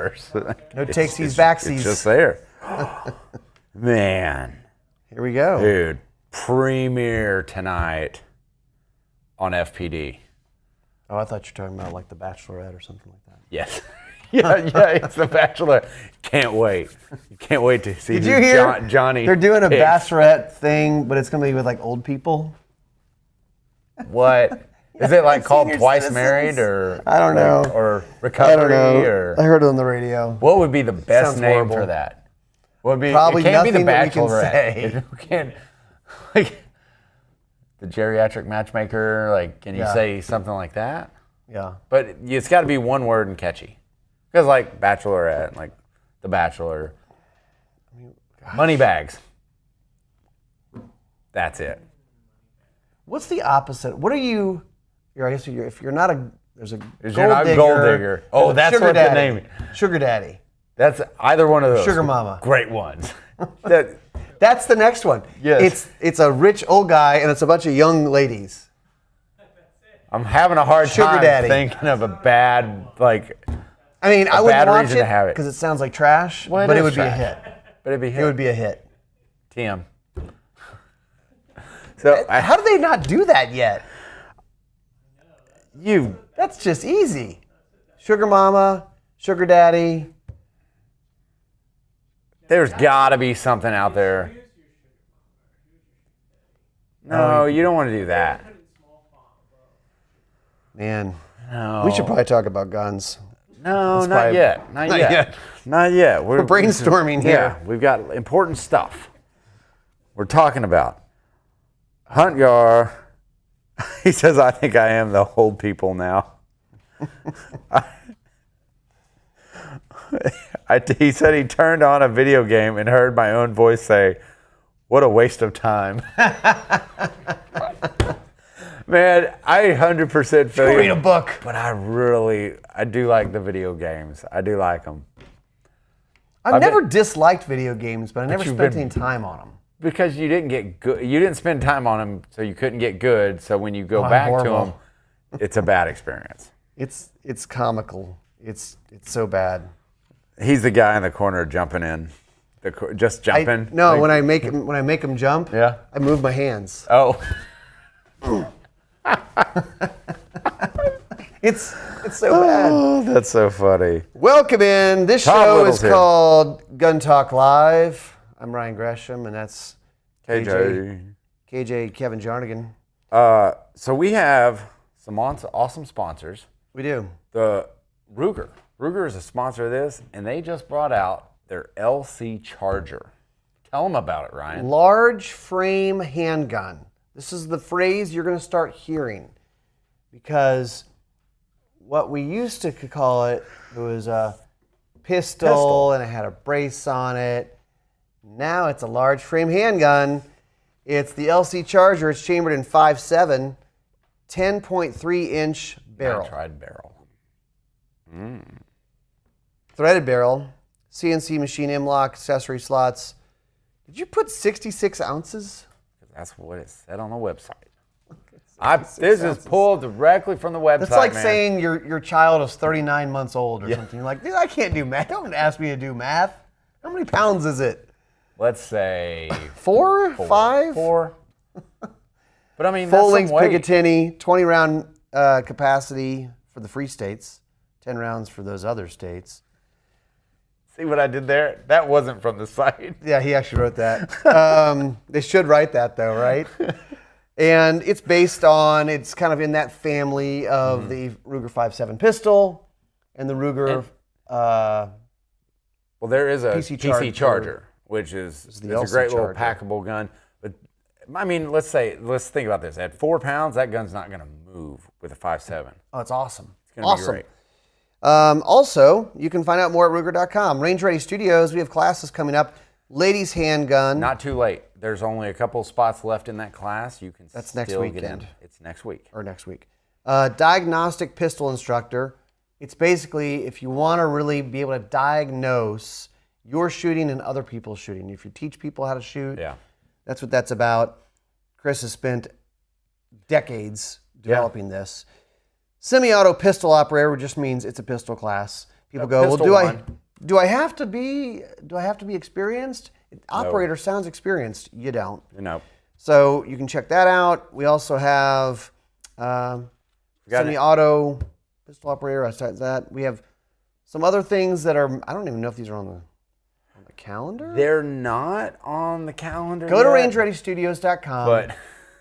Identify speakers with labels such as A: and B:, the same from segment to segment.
A: reverse.
B: No takesies, backsies.
A: It's just there. Man.
B: Here we go.
A: Dude, premiere tonight on FPD.
B: Oh, I thought you were talking about like The Bachelorette or something like that.
A: Yes. yeah, it's The Bachelor. Can't wait. Can't wait to see
B: Did you hear
A: Johnny.
B: They're doing a
A: picks.
B: Bachelorette thing, but it's going to be with like old people.
A: What? Is it like called
B: Senior
A: Twice
B: citizens?
A: Married or
B: I don't know.
A: Or
B: I
A: Recovery
B: don't know.
A: or
B: I heard it on the radio.
A: what would be the best
B: Sounds
A: name
B: horrible.
A: for that? What would be
B: Probably
A: it can't be The
B: nothing that we can
A: Bachelorette.
B: say.
A: It can't like the geriatric matchmaker, like can you
B: Yeah.
A: say something like that?
B: Yeah.
A: But it's got to be one word and catchy. Because like Bachelorette, like The Bachelor, money bags. That's it.
B: What's the opposite? What are you? I guess if you're not a there's a
A: If
B: gold
A: you're not
B: digger.
A: gold digger. Oh,
B: there's a
A: that's
B: sugar
A: what the
B: daddy.
A: name is.
B: Sugar daddy.
A: That's either one of those.
B: Sugar mama.
A: Great ones.
B: That's the next one.
A: Yes.
B: It's a rich old guy and it's a bunch of young ladies.
A: I'm having a hard
B: Sugar
A: time
B: daddy.
A: thinking of a bad, like,
B: I mean, I wouldn't
A: bad
B: watch
A: reason
B: it
A: to have it.
B: because it sounds like trash,
A: Well,
B: but it
A: is
B: would be a
A: trash.
B: hit.
A: But it'd be hit.
B: It would be a hit.
A: TM. So
B: How do they not do that yet?
A: you
B: That's just easy. Sugar mama, sugar daddy.
A: there's got to be something out there. No, you don't want to do that.
B: Man,
A: No.
B: we should probably talk about guns.
A: No,
B: That's
A: not
B: probably-
A: yet. Not
B: Not
A: yet.
B: yet.
A: Not yet.
B: We're brainstorming here.
A: Yeah, we've got important stuff. We're talking about Hunt Gar. He says, "I think I am the old people now." He said he turned on a video game and heard my own voice say, "What a waste of time." Man, I 100% feel you.
B: Read a book.
A: But I do like the video games. I do like them.
B: I've never disliked video games, but I never
A: you've
B: spent
A: been-
B: any time on them.
A: Because you didn't get good. You didn't spend time on them, so you couldn't get good. So when you go back to
B: horrible.
A: them, it's a bad experience.
B: It's comical. It's so bad.
A: He's the guy in the corner jumping in. Just jumping.
B: When I make them jump,
A: Yeah.
B: I move my hands.
A: Oh.
B: It's so bad.
A: Oh, that's so funny.
B: Welcome in. This
A: Tom
B: show
A: Little's
B: is
A: here.
B: called Gun Talk Live. I'm Ryan Gresham, and that's KJ Kevin Jarnigan.
A: So we have some awesome sponsors.
B: We do.
A: The Ruger. Ruger is a sponsor of this, and they just brought out their LC Charger. Tell them about it, Ryan.
B: Large frame handgun. This is the phrase you're going to start hearing because what we used to call it was a pistol and it had a brace on it. Now it's a large frame handgun. It's the LC Charger. It's chambered in 5.7, 10.3 inch barrel.
A: I tried barrel.
B: Threaded barrel, CNC machine M-lock, accessory slots. Did you put 66 ounces?
A: That's what it said on the website. This is pulled directly from the website.
B: That's like
A: man.
B: saying your child is 39 months old or something. You're like, dude, I can't do math. Don't ask me to do math. How many pounds is it?
A: Let's say
B: 4? 5?
A: 4. But I mean,
B: Full
A: that's
B: length
A: some weight.
B: Picatinny, 20 round capacity for the free states, 10 rounds for those other states.
A: See what I did there? That wasn't from the site.
B: Yeah, he actually wrote that. They should write that though, right? And it's it's kind of in that family of the Ruger 5.7 pistol and the Ruger.
A: Well, there is a
B: PC
A: PC Charger, which is
B: the
A: it's a
B: LC
A: great little
B: Charger.
A: packable gun. But I mean, let's think about this. At 4 pounds, that gun's not going to move with a 5.7.
B: Oh, it's awesome.
A: It's going to be great.
B: Also, you can find out more at Ruger.com. Range Ready Studios, we have classes coming up. Ladies handgun.
A: Not too late. There's only a couple spots left in that class. You can
B: That's
A: still
B: next
A: get
B: weekend.
A: in. It's next week.
B: Or next week. Diagnostic pistol instructor. It's basically if you want to really be able to diagnose your shooting and other people's shooting. If you teach people how to shoot,
A: Yeah.
B: that's what that's about. Chris has spent decades developing this. Semi-auto pistol operator just means it's a pistol class. People go, well,
A: Pistol
B: do I
A: one.
B: Do I have to be experienced? Operator sounds experienced. You don't.
A: No.
B: So you can check that out. We also have semi-auto pistol operator. I started that. We have some other things that are, I don't even know if these are on the calendar.
A: They're not on the calendar.
B: Go to rangereadystudios.com.
A: But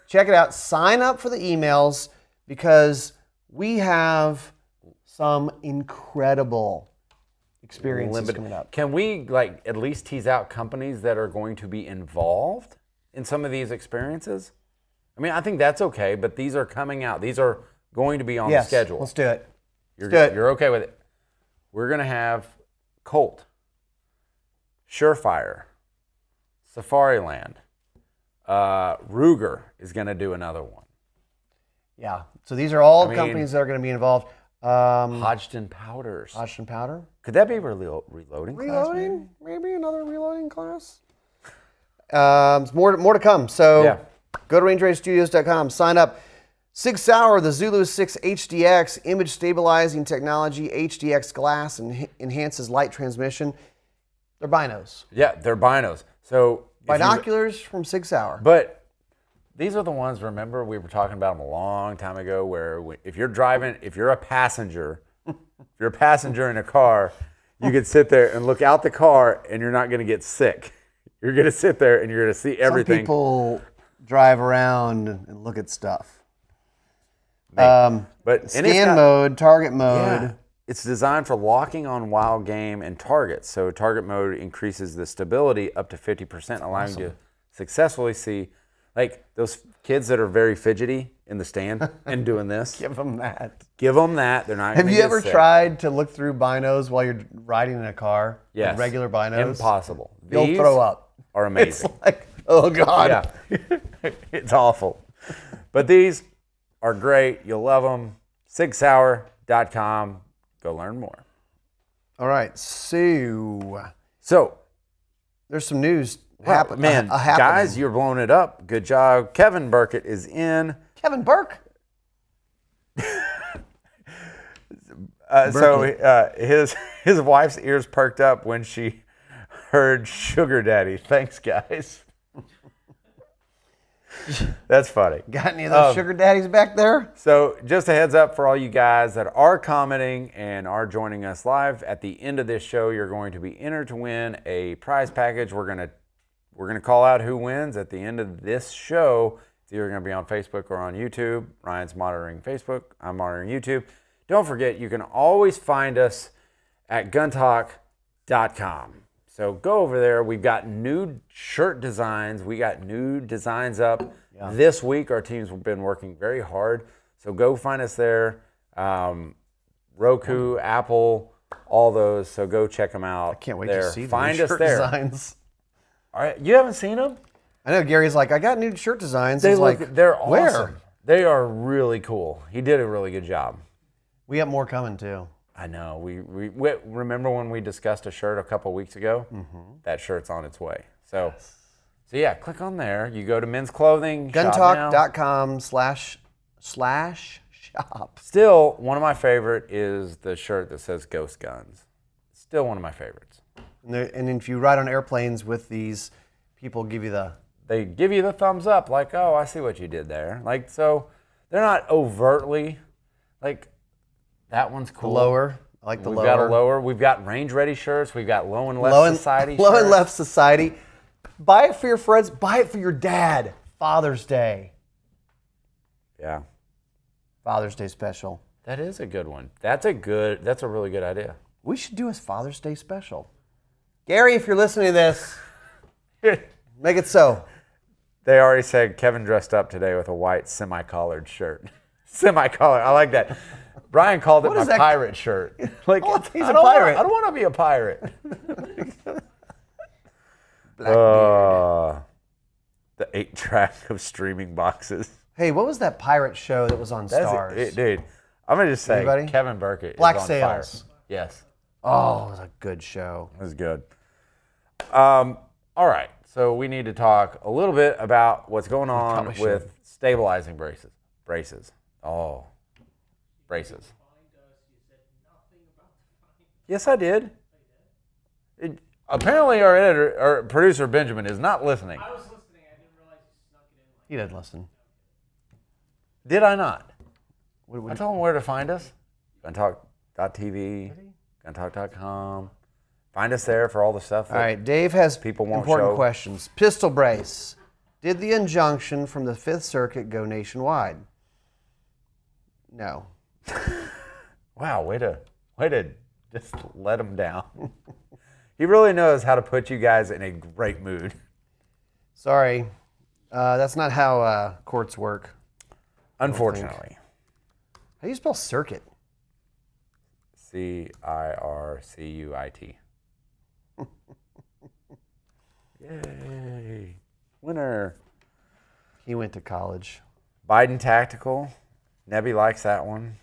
B: check it out. Sign up for the emails because we have some incredible experiences coming up.
A: Can we at least tease out companies that are going to be involved in some of these experiences? I mean, I think that's okay, but these are coming out. These are going to be on the schedule.
B: Let's do it.
A: You're okay with it. We're going to have Colt, Surefire, Safariland, Ruger is going to do another one.
B: Yeah. So these are all companies that are going to be involved.
A: Hodgdon Powders.
B: Hodgdon Powder.
A: Could that be reloading class?
B: Maybe another reloading class. More to come. So go to rangereadystudios.com. Sign up. Sig Sauer, the Zulu 6 HDX image stabilizing technology, HDX glass, and enhances light transmission. They're binos.
A: Yeah, they're binos. So
B: Binoculars from Sig Sauer.
A: But these are the ones, remember, we were talking about them a long time ago, where if you're driving, if you're a passenger in a car, you could sit there and look out the car and you're not going to get sick. You're going to sit there and you're going to see everything.
B: Some people drive around and look at stuff. But scan mode, target mode.
A: Yeah, it's designed for locking on wild game and targets. So target mode increases the stability up to 50%, allowing you to successfully see, like those kids that are very fidgety in the stand and doing this.
B: Give them that.
A: Give them that. They're not.
B: Have you ever tried to look through binos while you're riding in a car?
A: Yes.
B: Like regular binos.
A: Impossible.
B: You'll throw up.
A: Are amazing.
B: It's like, oh God.
A: Yeah. It's awful. But these are great. You'll love them. SigSauer.com. Go learn more.
B: All right. So there's some news happening.
A: Man, guys, you're blowing it up. Good job. Kevin Burkett is in.
B: Kevin Burke?
A: His wife's ears perked up when she heard Sugar Daddy. Thanks, guys. That's funny.
B: Got any of those sugar daddies back there?
A: So just a heads up for all you guys that are commenting and are joining us live. At the end of this show, you're going to be entered to win a prize package. We're gonna call out who wins at the end of this show. It's either going to be on Facebook or on YouTube. Ryan's monitoring Facebook. I'm monitoring YouTube. Don't forget, you can always find us at guntalk.com. So go over there. We've got new shirt designs. We got new designs up this week. Our team's been working very hard. So go find us there. Roku, Apple, all those. So go check them out.
B: I can't wait
A: there.
B: to see
A: Find
B: the
A: us
B: shirt
A: there.
B: designs.
A: All right, you haven't seen them?
B: I know Gary's like, I got new shirt designs.
A: They're awesome.
B: Where?
A: They are really cool. He did a really good job.
B: We have more coming too.
A: I know. We remember when we discussed a shirt a couple weeks ago? Mm-hmm. That shirt's on its way. So yeah, click on there. You go to men's clothing.
B: Guntalk.com/shop.
A: Still, one of my favorite is the shirt that says Ghost Guns. Still one of my favorites.
B: And if you ride on airplanes with these, people give you
A: They give you the thumbs up, like, oh, I see what you did there. Like, so they're not overtly, like, that one's cool.
B: The lower. I like the lower.
A: We've got a lower. We've got range ready shirts. We've got low and left society
B: Low
A: shirts.
B: and left society. Buy it for your friends. Buy it for your dad. Father's Day.
A: Yeah.
B: Father's Day special.
A: That is a good one. That's a really good idea.
B: We should do a Father's Day special. Gary, if you're listening to this, make it so.
A: They already said Kevin dressed up today with a white semi-collared shirt. Semi-collared. I like that. Brian called it my pirate shirt. Like,
B: he's a pirate.
A: I don't want to be a pirate.
B: Blackbeard.
A: The 8-track of streaming boxes.
B: Hey, what was that pirate show that was on Stars?
A: Dude, I'm going to just say
B: Anybody?
A: Kevin Burkett
B: Black
A: is on
B: Sails.
A: fire. Yes.
B: Oh, it was a good show.
A: It was good. All right. So we need to talk a little bit about what's going on with stabilizing braces. Oh, braces. Yes, I did. Apparently, our editor, our producer Benjamin, is not listening.
C: I was listening. I didn't realize you snuck it in.
B: He did listen.
A: Did I not?
B: What
A: I told him where to find us. Guntalk.tv, guntalk.com. Find us there for all the stuff.
B: All right, Dave has
A: people won't
B: important
A: show.
B: questions. Pistol brace. Did the injunction from the Fifth Circuit go nationwide? No.
A: Wow, way to just let him down. He really knows how to put you guys in a great mood.
B: Sorry. That's not how courts work.
A: Unfortunately.
B: How do you spell circuit?
A: CIRCUIT. Yay. Winner.
B: He went to college.
A: Biden Tactical. Nebby likes that one.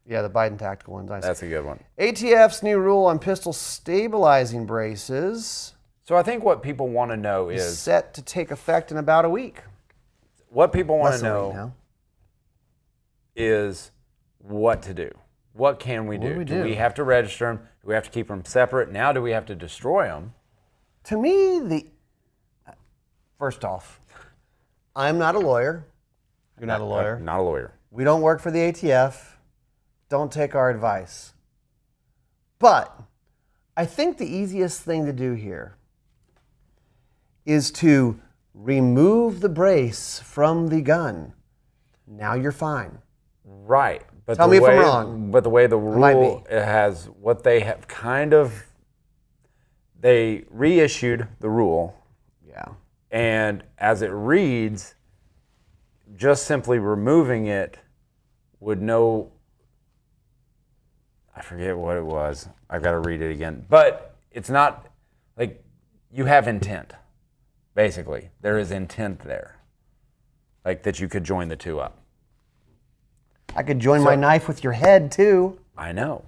B: Yeah, the Biden tactical one's nice.
A: That's a good one.
B: ATF's new rule on pistol stabilizing braces
A: So I think what people want to know is
B: set to take effect in about a week.
A: what people want
B: Less
A: to
B: than a week
A: know
B: now.
A: is what to do. What can we do?
B: do we
A: Do
B: do?
A: we have to register them? Do we have to keep them separate? Now do we have to destroy them?
B: To me, first off, I'm not a lawyer. You're not a lawyer.
A: Not a lawyer.
B: We don't work for the ATF. Don't take our advice. But I think the easiest thing to do here is to remove the brace from the gun. Now you're fine.
A: Right. But
B: Tell
A: the
B: me if
A: way,
B: I'm wrong.
A: But the way the
B: might
A: rule
B: be.
A: has what they have kind of, they reissued the rule,
B: Yeah.
A: and as it reads, just simply removing it would I forget what it was. I've got to read it again. But it's not like you have intent, basically. There is intent there, like that you could join the two up.
B: I could join my knife with your head too.
A: I know.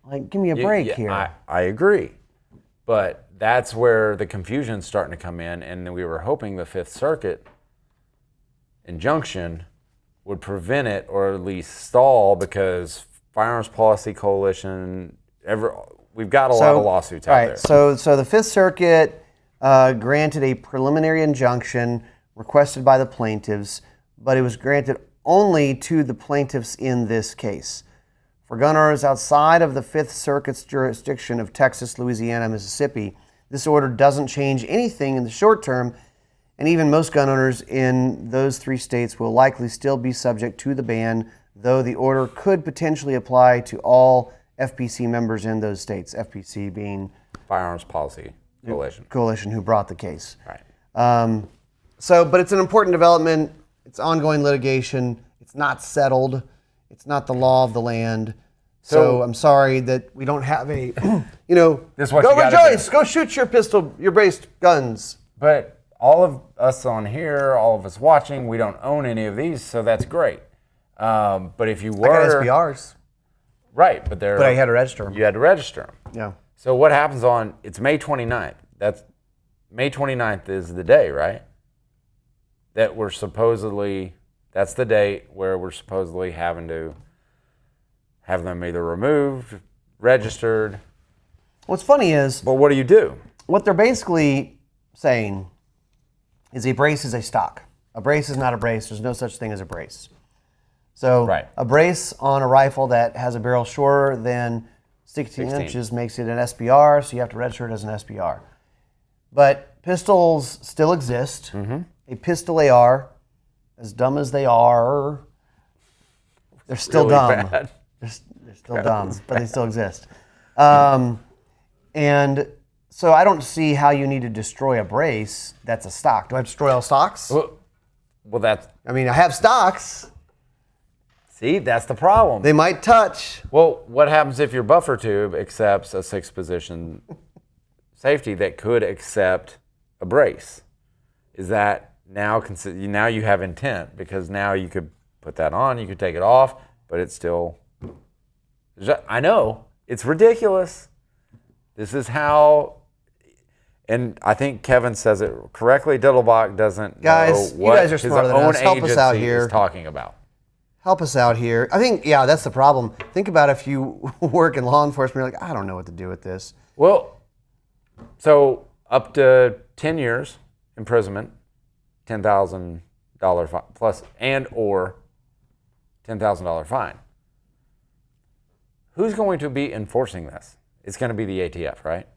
B: Like, give me a break
A: Yeah,
B: here.
A: I agree. But that's where the confusion's starting to come in, and we were hoping the Fifth Circuit injunction would prevent it or at least stall, because Firearms Policy Coalition, we've got a lot of lawsuits out there.
B: So the Fifth Circuit granted a preliminary injunction requested by the plaintiffs, but it was granted only to the plaintiffs in this case. For gun owners outside of the Fifth Circuit's jurisdiction of Texas, Louisiana, Mississippi, this order doesn't change anything in the short term, and even most gun owners in those three states will likely still be subject to the ban, though the order could potentially apply to all FPC members in those states, FPC being
A: Firearms Policy Coalition.
B: who brought the case.
A: Right.
B: But it's an important development. It's ongoing litigation. It's not settled. It's not the law of the land. So I'm sorry that we don't have a,
A: This is what
B: go
A: you gotta
B: rejoice,
A: do.
B: go shoot your braced guns.
A: But all of us on here, all of us watching, we don't own any of these, so that's great. But if you were...
B: I got SBRs,
A: Right, but they're...
B: but I had to register them.
A: You had to register them.
B: Yeah.
A: So what happens it's May 29th. May 29th is the day, right? That we're supposedly, that's the date where we're supposedly having to have them either removed, registered.
B: What's funny is,
A: But what do you do?
B: what they're basically saying is a brace is a stock. A brace is not a brace. There's no such thing as a brace. So
A: Right.
B: a brace on a rifle that has a barrel shorter than 16 inches makes it an SBR, so you have to register it as an SBR. But pistols still exist.
A: Mm-hmm.
B: A pistol AR, as dumb as they are, they're still
A: Really
B: dumb.
A: bad.
B: They're still dumb, but they still exist. And so I don't see how you need to destroy a brace that's a stock. Do I have to destroy all stocks?
A: Well, that's...
B: I mean, I have stocks.
A: See, that's the problem.
B: They might touch.
A: Well, what happens if your buffer tube accepts a 6-position safety that could accept a brace? Is that now you have intent, because now you could put that on, you could take it off, but it's still... I know, it's ridiculous. This is how... And I think Kevin says it correctly. Diddlebach doesn't
B: Guys,
A: know
B: you
A: what
B: guys are
A: his
B: smarter than
A: own
B: us. Help us out
A: agency
B: here.
A: is talking about.
B: help us out here. I think, yeah, that's the problem. Think about if you work in law enforcement, you're like, I don't know what to do with this.
A: Well, so up to 10 years imprisonment, $10,000 fine, plus and or $10,000 fine. Who's going to be enforcing this? It's going to be the ATF, right?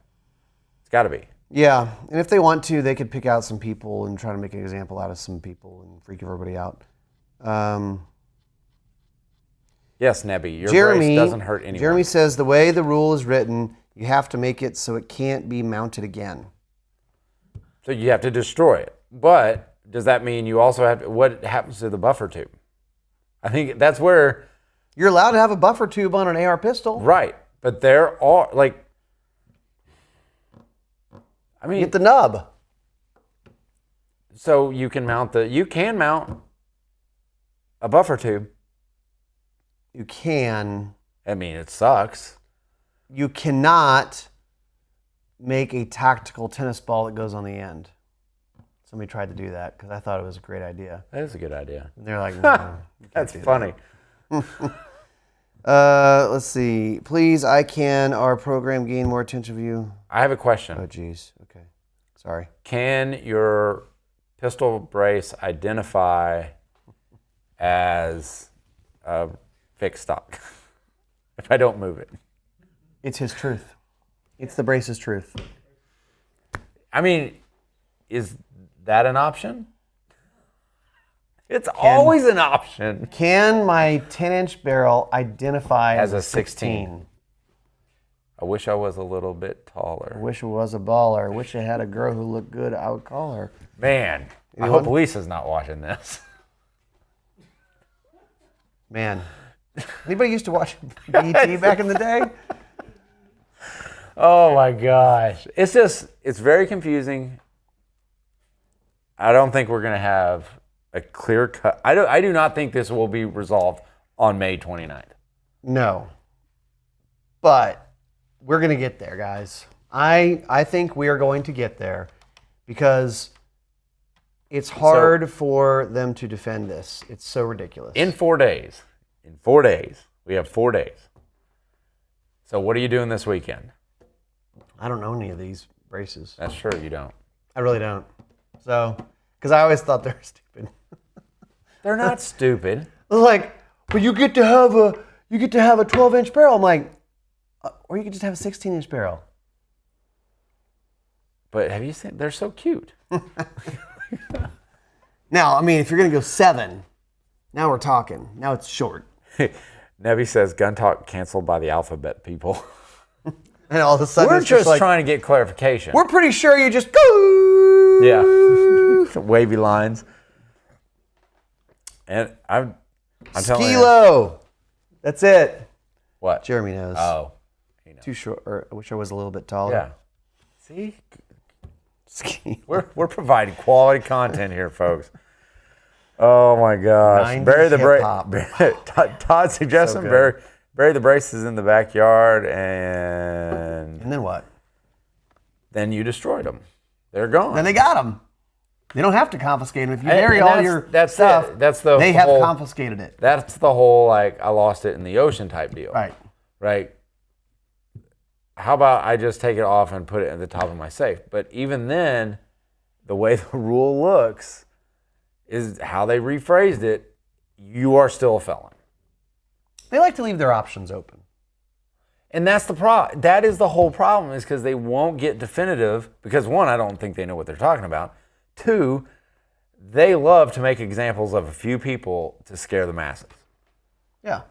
A: It's got to be.
B: Yeah, and if they want to, they could pick out some people and try to make an example out of some people and freak everybody out.
A: Yes, Nebby, your
B: Jeremy
A: brace doesn't hurt anyone.
B: Jeremy says the way the rule is written, you have to make it so it can't be mounted again.
A: So you have to destroy it. But does that mean you also have to, what happens to the buffer tube? I think that's where...
B: You're allowed to have a buffer tube on an AR pistol.
A: Right. But there are, like... I mean...
B: Get the nub.
A: So you can mount a buffer tube.
B: You can.
A: I mean, it sucks.
B: You cannot make a tactical tennis ball that goes on the end. Somebody tried to do that because I thought it was a great idea.
A: That is a good idea.
B: And they're like, no,
A: That's funny.
B: Let's see. Please, our program gain more attention of you.
A: I have a question.
B: Oh, geez. Okay. Sorry.
A: Can your pistol brace identify as a fixed stock if I don't move it?
B: It's his truth. It's the brace's truth.
A: I mean, is that an option? It's always an option.
B: Can my 10-inch barrel identify
A: As
B: as
A: a 16. I wish I was a little bit
B: I
A: taller.
B: wish I was a baller. I wish I had a girl who looked good. I would call her.
A: Man, I
B: Anyone?
A: hope Lisa's not watching this.
B: Man. Anybody used to watch BET back in the day?
A: Oh my gosh. It's very confusing. I don't think we're going to have a clear cut. I do not think this will be resolved on May 29th.
B: No. But we're going to get there, guys. I think we are going to get there because it's hard for them to defend this. It's so ridiculous.
A: In 4 days, we have 4 days. So what are you doing this weekend?
B: I don't know any of these braces.
A: That's true, you don't.
B: I really don't. So, because I always thought they were stupid.
A: They're not stupid.
B: I was like, but you get to have a 12-inch barrel. I'm like, or you could just have a 16-inch barrel.
A: But have you seen? They're so cute.
B: Now, I mean, if you're gonna go 7, now we're talking. Now it's short.
A: Nebby says gun talk canceled by the alphabet people.
B: And all of a sudden,
A: We're
B: it's
A: just
B: like,
A: trying to get clarification.
B: we're pretty sure you just go.
A: Yeah. Wavy lines. And I'm telling you.
B: Skilo. That's it.
A: What?
B: Jeremy knows.
A: Oh. He knows.
B: Too short. Or I wish I was a little bit taller.
A: Yeah. See?
B: Ski.
A: We're providing quality content here, folks. Oh my gosh.
B: 90s
A: Bury the
B: hip-hop.
A: Todd suggests
B: So
A: some
B: good.
A: bury the braces in the backyard and
B: And then what?
A: then you destroyed them. They're gone.
B: Then they got them. They don't have to confiscate them. If you
A: And-
B: bury
A: and
B: all
A: that's-
B: your
A: that's
B: stuff,
A: it. That's the
B: they have
A: whole-
B: confiscated it.
A: That's the whole like I lost it in the ocean type deal.
B: Right.
A: Right. How about I just take it off and put it at the top of my safe? But even then, the way the rule looks is how they rephrased it. You are still a felon.
B: They like to leave their options open.
A: And that's the problem. That is the whole problem, is because they won't get definitive. Because one, I don't think they know what they're talking about. Two, they love to make examples of a few people to scare the masses.
B: Yeah.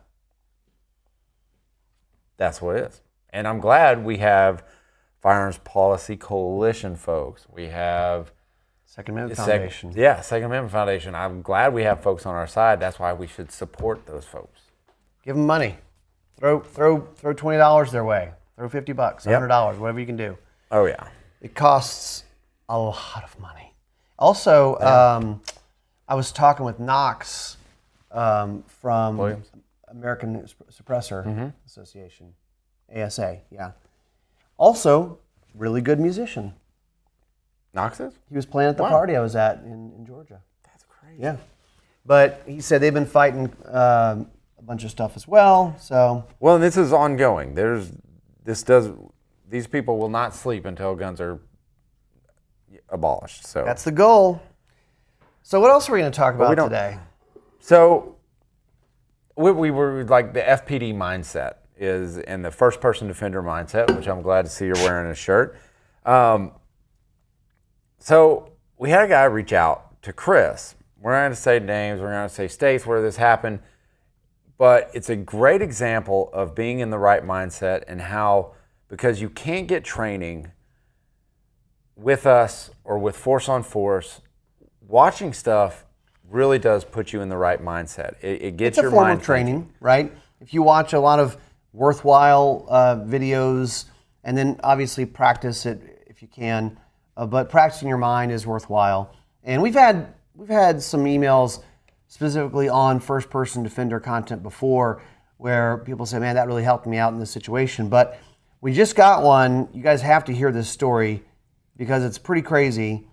A: That's what it is. And I'm glad we have Firearms Policy Coalition folks. We have
B: Second Amendment Foundation.
A: Second Amendment Foundation. I'm glad we have folks on our side. That's why we should support those folks.
B: Give them money. Throw $20 their way. Throw $50, $100, whatever you can do.
A: Oh yeah.
B: It costs a lot of money. Also, I was talking with Knox from
A: Williams?
B: American Suppressor Association, ASA. Yeah. Also, really good musician.
A: Knox's?
B: He was playing at the party I was at in Georgia.
A: That's crazy.
B: Yeah. But he said they've been fighting a bunch of stuff as well. So
A: Well, this is ongoing. These people will not sleep until guns are abolished. So
B: that's the goal. So what else are we going to talk about today?
A: So we were like the FPD mindset is in the first person defender mindset, which I'm glad to see you're wearing a shirt. So we had a guy reach out to Chris. We're not going to say names, we're not going to say states where this happened, but it's a great example of being in the right mindset and how, because you can't get training with us or with Force on Force, watching stuff really does put you in the right mindset. It gets your mind.
B: It's a form of training, right? If you watch a lot of worthwhile videos, and then obviously practice it if you can, but practicing your mind is worthwhile. And we've had some emails specifically on first-person defender content before where people say, man, that really helped me out in this situation. But we just got one. You guys have to hear this story because it's pretty crazy.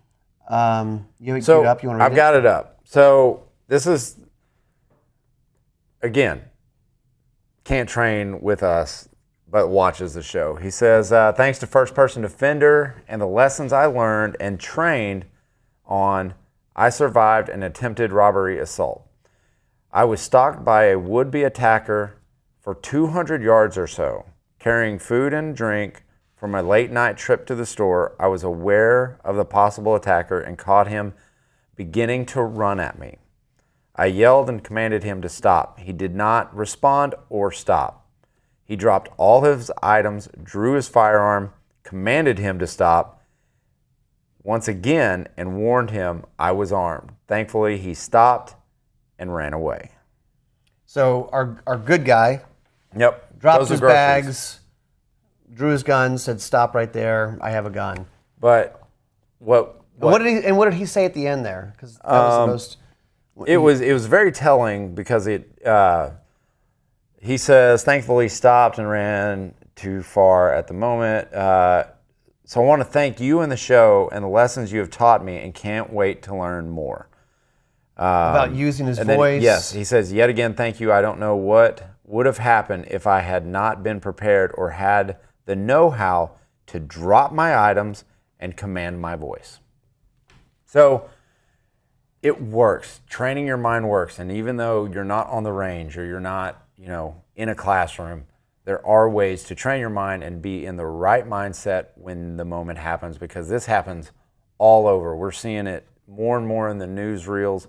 B: You have it queued up. You want to read
A: I've got it up. So this is, again, can't train with us, but watches the show. He says, thanks to First Person Defender and the lessons I learned and trained on, I survived an attempted robbery assault. I was stalked by a would-be attacker for 200 yards or so, carrying food and drink from a late-night trip to the store. I was aware of the possible attacker and caught him beginning to run at me. I yelled and commanded him to stop. He did not respond or stop. He dropped all his items, drew his firearm, commanded him to stop once again, and warned him I was armed. Thankfully, he stopped and ran away.
B: So our good guy dropped his bags, drew his gun, said, stop right there, I have a gun.
A: But what
B: did he say at the end there? Because that was the most...
A: It was very telling because he says, thankfully stopped and ran too far at the moment. So I want to thank you and the show and the lessons you have taught me and can't wait to learn more.
B: About using his voice.
A: Then, yes, he says, yet again, thank you. I don't know what would have happened if I had not been prepared or had the know-how to drop my items and command my voice. So it works. Training your mind works. And even though you're not on the range or you're not, in a classroom, there are ways to train your mind and be in the right mindset when the moment happens, because this happens all over. We're seeing it more and more in the newsreels.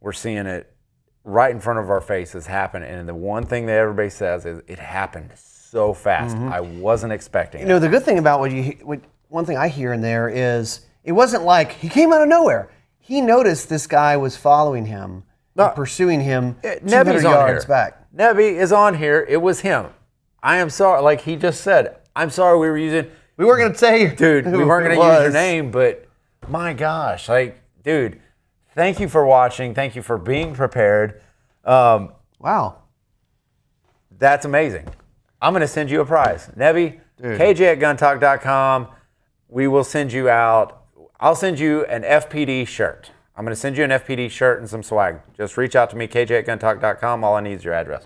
A: We're seeing it right in front of our faces happen. And the one thing that everybody says is it happened so fast. I wasn't expecting it.
B: The good thing about one thing I hear in there is it wasn't like he came out of nowhere. He noticed this guy was following him, and pursuing him 200 yards back.
A: Nebby is on here. It was him. I am sorry. Like he just said, I'm sorry we weren't
B: going to say,
A: dude, we weren't going to use your name, but my gosh, dude, thank you for watching. Thank you for being prepared.
B: Wow.
A: That's amazing. I'm going to send you a prize. Nebby, KJ@guntalk.com. We will send you out. I'll send you an FPD shirt. I'm going to send you an FPD shirt and some swag. Just reach out to me, KJ@guntalk.com. All I need is your address.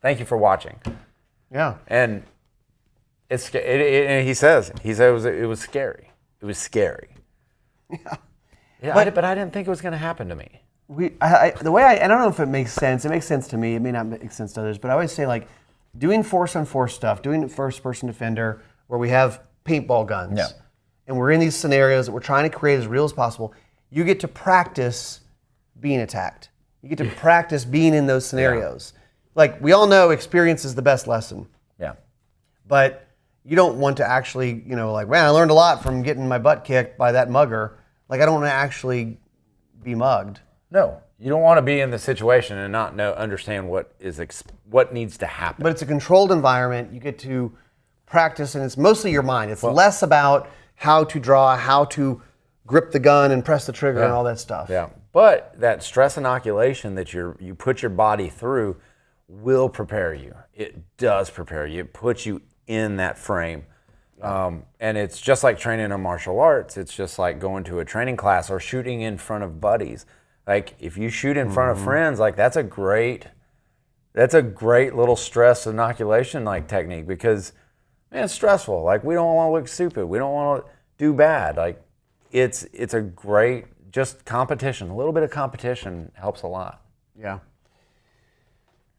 A: Thank you for watching.
B: Yeah.
A: And he said it was scary. It was scary. Yeah. But I didn't think it was going to happen to me.
B: I don't know if it makes sense. It makes sense to me. It may not make sense to others. But I always say, doing force on force stuff, doing first-person defender, where we have paintball guns, and we're in these scenarios that we're trying to create as real as possible, you get to practice being attacked. You get to practice being in those scenarios. We all know experience is the best lesson.
A: Yeah.
B: But you don't want to actually, man, I learned a lot from getting my butt kicked by that mugger. I don't want to actually be mugged.
A: No, you don't want to be in the situation and not understand what needs to happen.
B: But it's a controlled environment. You get to practice, and it's mostly your mind. It's less about how to draw, how to grip the gun and press the trigger and all that stuff.
A: Yeah, but that stress inoculation that you put your body through will prepare you. It does prepare you. It puts you in that frame. And it's just like training in martial arts. It's just like going to a training class or shooting in front of buddies. Like if you shoot in front of friends, like that's a great little stress inoculation like technique because man, it's stressful. Like we don't want to look stupid. We don't want to do bad. Like it's a great just competition. A little bit of competition helps a lot.
B: Yeah.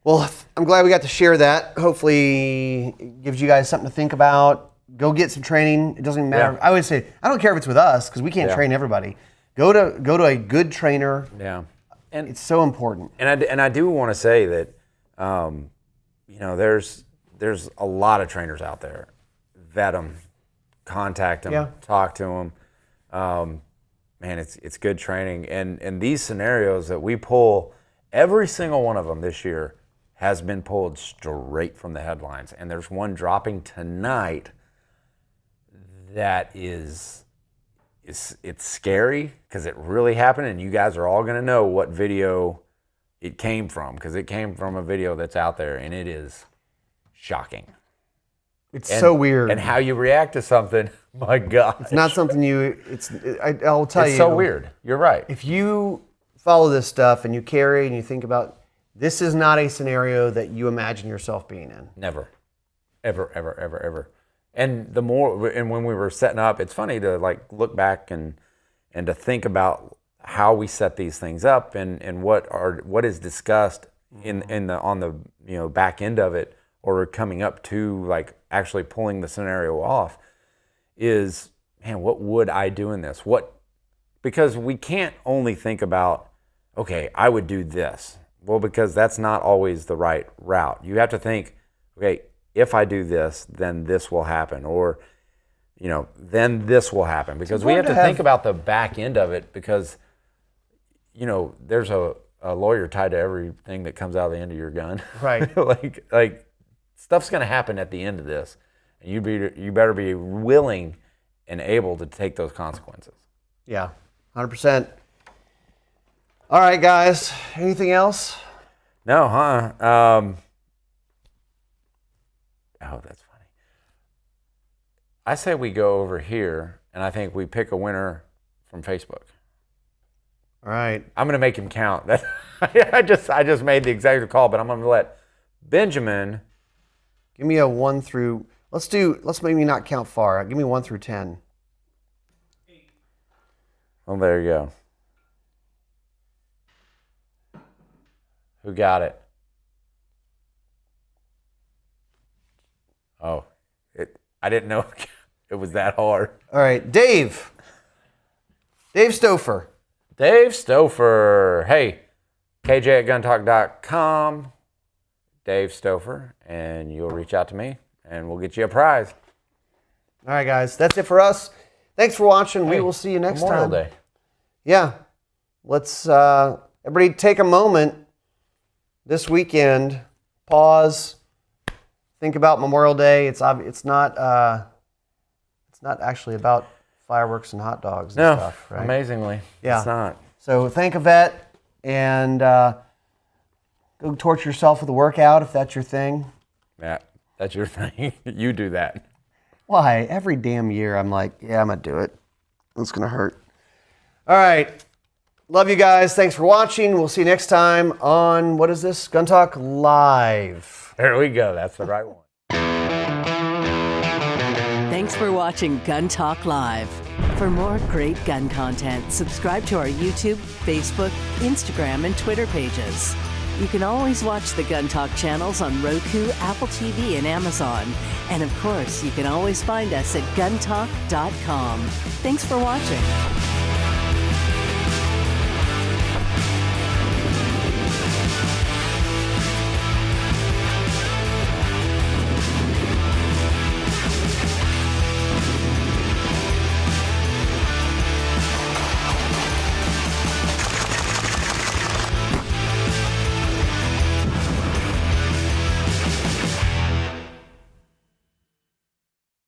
B: Well, I'm glad we got to share that. Hopefully it gives you guys something to think about. Go get some training. It doesn't even matter.
A: Yeah.
B: I would say, I don't care if it's with us because we can't train everybody. Go to a good trainer.
A: Yeah. And
B: it's so important.
A: And I do want to say that, you know, there's a lot of trainers out there. Vet them, contact them, talk to them. Man, it's good training. And these scenarios that we pull, every single one of them this year has been pulled straight from the headlines. And there's one dropping tonight that it's scary because it really happened, and you guys are all going to know what video it came from because it came from a video that's out there, and it is shocking.
B: It's so weird.
A: And how you react to something, my God.
B: It's not something I'll tell you.
A: It's so weird. You're right.
B: If you follow this stuff and you carry and you think about, this is not a scenario that you imagine yourself being in.
A: Never. Ever, ever, ever, ever. And when we were setting up, it's funny to like look back and to think about how we set these things up and what is discussed on the back end of it or coming up to like actually pulling the scenario off is, man, what would I do in this? Because we can't only think about, okay, I would do this. Well, because that's not always the right route. You have to think, okay, if I do this, then this will happen, or, you know, then this will happen. Because we have to think about the back end of it because, you know, there's a lawyer tied to everything that comes out of the end of your gun.
B: Right.
A: like stuff's going to happen at the end of this, and you better be willing and able to take those consequences.
B: Yeah, 100%. All right, guys. Anything else?
A: No, huh? Oh, that's funny. I say we go over here, and I think we pick a winner from Facebook.
B: All right.
A: I'm going to make him count. I just made the executive call, but I'm going to let Benjamin.
B: Give me a 1 through. Let's maybe not count far. Give me 1 through 10.
C: 8.
A: Oh, there you go. Who got it? Oh, I didn't know it was that hard.
B: All right, Dave Stouffer.
A: Dave Stouffer. Hey, KJ@guntalk.com. Dave Stouffer, and you'll reach out to me, and we'll get you a prize.
B: All right, guys, that's it for us. Thanks for watching. We will see you next
A: Memorial
B: time.
A: Day.
B: Yeah, let's everybody take a moment this weekend. Pause. Think about Memorial Day. It's not actually about fireworks and hot dogs and stuff, right?
A: Amazingly,
B: Yeah.
A: it's not.
B: So thank a vet and go torture yourself with a workout if that's your thing.
A: Yeah, that's your thing. You do that.
B: Why? Every damn year I'm like, yeah, I'm going to do it. It's going to hurt. All right. Love you guys. Thanks for watching. We'll see you next time on, what is this? Gun Talk Live.
A: There we go. That's the right one.
D: Thanks for watching Gun Talk Live. For more great gun content, subscribe to our YouTube, Facebook, Instagram, and Twitter pages. You can always watch the Gun Talk channels on Roku, Apple TV, and Amazon. And of course, you can always find us at guntalk.com. Thanks for watching.